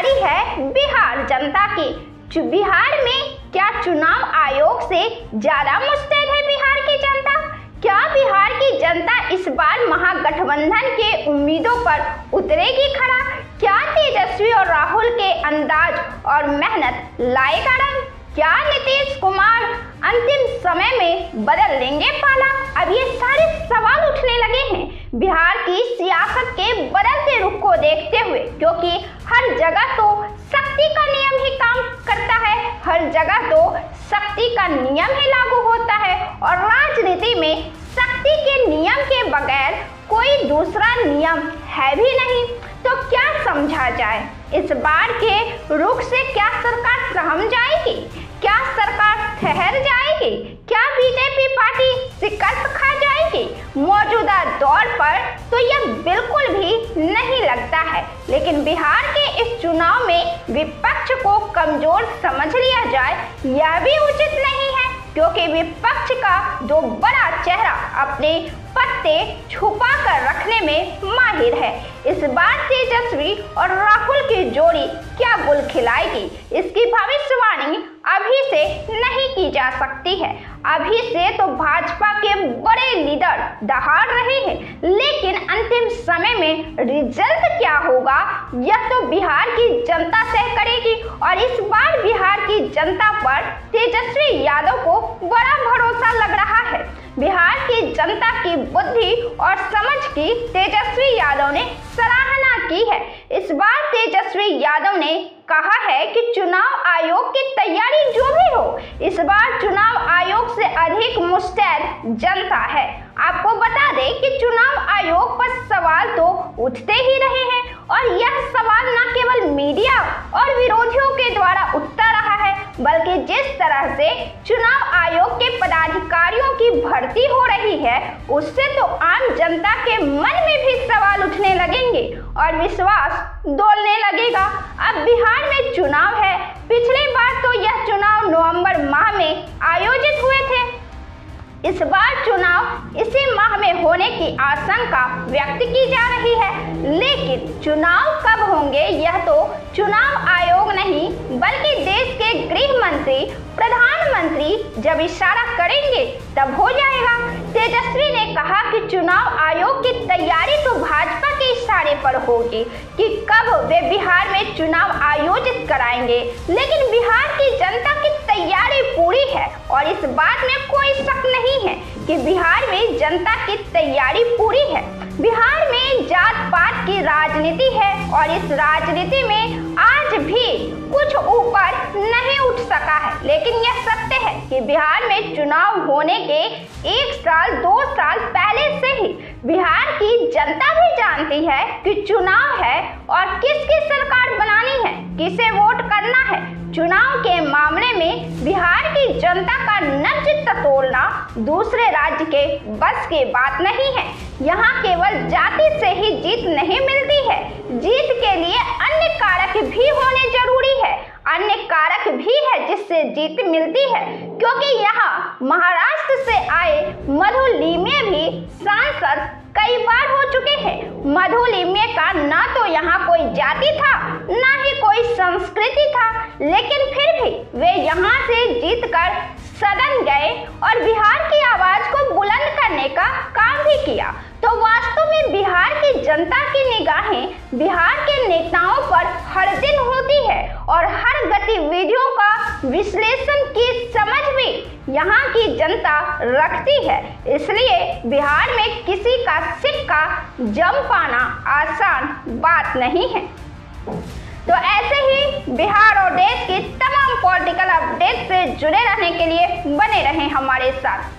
तैयारी है बिहार जनता की। बिहार में क्या चुनाव आयोग से ज्यादा मुस्तैद है बिहार की जनता? क्या बिहार की जनता इस बार महागठबंधन के उम्मीदों पर उतरेगी खड़ा? क्या तेजस्वी और राहुल के अंदाज और मेहनत लाएगा रंग? क्या नीतीश कुमार अंतिम समय में बदल लेंगे पाला? अब ये सारे सवाल उठने लगे हैं बिहार की सियासत के बदलते रुख को देखते हुए, क्योंकि हर जगह तो शक्ति का नियम ही काम करता है, हर जगह तो शक्ति का नियम ही लागू होता है और राजनीति में शक्ति के नियम के बगैर कोई दूसरा नियम है भी नहीं। तो क्या समझा जाए? इस बार के रुख से क्या सरकार सहम जाएगी? क्या सरकार ठहर जाएगी? क्या बीजेपी पार्टी शिकस्त खा जाएगी? मौजूदा दौर पर तो यह बिल्कुल भी नहीं लगता है, लेकिन बिहार के इस चुनाव में विपक्ष को कमजोर समझ लिया जाए यह भी उचित नहीं है, क्योंकि विपक्ष का जो बड़ा चेहरा अपने पत्ते छुपा कर रखने में माहिर है। इस बार तेजस्वी और राहुल की जोड़ी क्या गुल खिलाएगी, इसकी भविष्यवाणी अभी से नहीं की जा सकती है। अभी से तो भाजपा के बड़े लीडर दहाड़ रहे हैं, लेकिन अंतिम समय में रिजल्ट क्या होगा यह तो बिहार की जनता तय करेगी। और इस बार बिहार की जनता पर तेजस्वी यादव को बड़ा भरोसा लग रहा है। बिहार की जनता की बुद्धि और समझ की तेजस्वी यादव ने सराहना की है। इस बार तेजस्वी यादव ने कहा है कि चुनाव आयोग की तैयारी जो भी हो, इस बार चुनाव आयोग से अधिक मुस्तैद जनता है। आपको बता दें कि चुनाव आयोग पर सवाल तो उठते ही रहे हैं और यह सवाल न केवल मीडिया और विरोधियों के द्वारा उठता रहा है, बल्कि जिस तरह से चुनाव आयोग के पदाधिकारियों की भर्ती हो रही है, उससे तो आम जनता के मन में भी सवाल उठने लगेंगे और विश्वास डोलने लगेगा। अब बिहार में चुनाव है। पिछली बार तो यह चुनाव नवंबर माह में आयोजित हुए थे। इस बार चुनाव इसी माह में होने की आशंका व्यक्त की जा रही है, लेकिन चुनाव कब होंगे यह तो चुनाव आयोग नहीं बल्कि देश के गृह मंत्री, प्रधानमंत्री जब इशारा करेंगे तब हो जाएगा। तेजस्वी ने कहा कि चुनाव आयोग की तैयारी तो भाजपा के इशारे पर होगी कि कब वे बिहार में चुनाव आयोजित कराएंगे, लेकिन बिहार की जनता की तैयारी पूरी है और इस बात में कोई शक नहीं है कि बिहार में जनता की तैयारी पूरी है। बिहार में जात पात की राजनीति है और इस राजनीति में आज भी कुछ ऊपर नहीं उठ सका है, लेकिन यह सत्य है कि बिहार में चुनाव होने के 1 साल 2 साल पहले से ही बिहार की जनता भी जानती है कि चुनाव है और किसकी सरकार बनानी है, किसे वोट करना है। चुनाव के मामले में बिहार की जनता का नब्ज टटोलना दूसरे राज्य के बस की बात नहीं है। यहाँ केवल जाति से ही जीत नहीं मिलती है, जीत के लिए अन्य कारक भी होने जरूरी है। अन्य कारक भी है जिससे जीत मिलती है, क्योंकि यहाँ महाराष्ट्र से आए मधु लिमये भी सांसद कई बार हो चुके हैं। मधु लिमये का ना तो यहाँ कोई जाति था ना ही कोई संस्कृति था, लेकिन फिर भी वे यहाँ से जीतकर सदन गए और बिहार की आवाज को बुलंद करने का काम भी किया। तो वास्तव में बिहार की जनता की निगाहें बिहार के नेताओं पर हर दिन होती है और हर गतिविधियों का विश्लेषण की समझ भी यहाँ की जनता रखती है। इसलिए बिहार में किसी का सिक्का जम पाना आसान बात नहीं है। तो ऐसे ही बिहार और देश की तमाम पॉलिटिकल अपडेट से जुड़े रहने के लिए बने रहें हमारे साथ।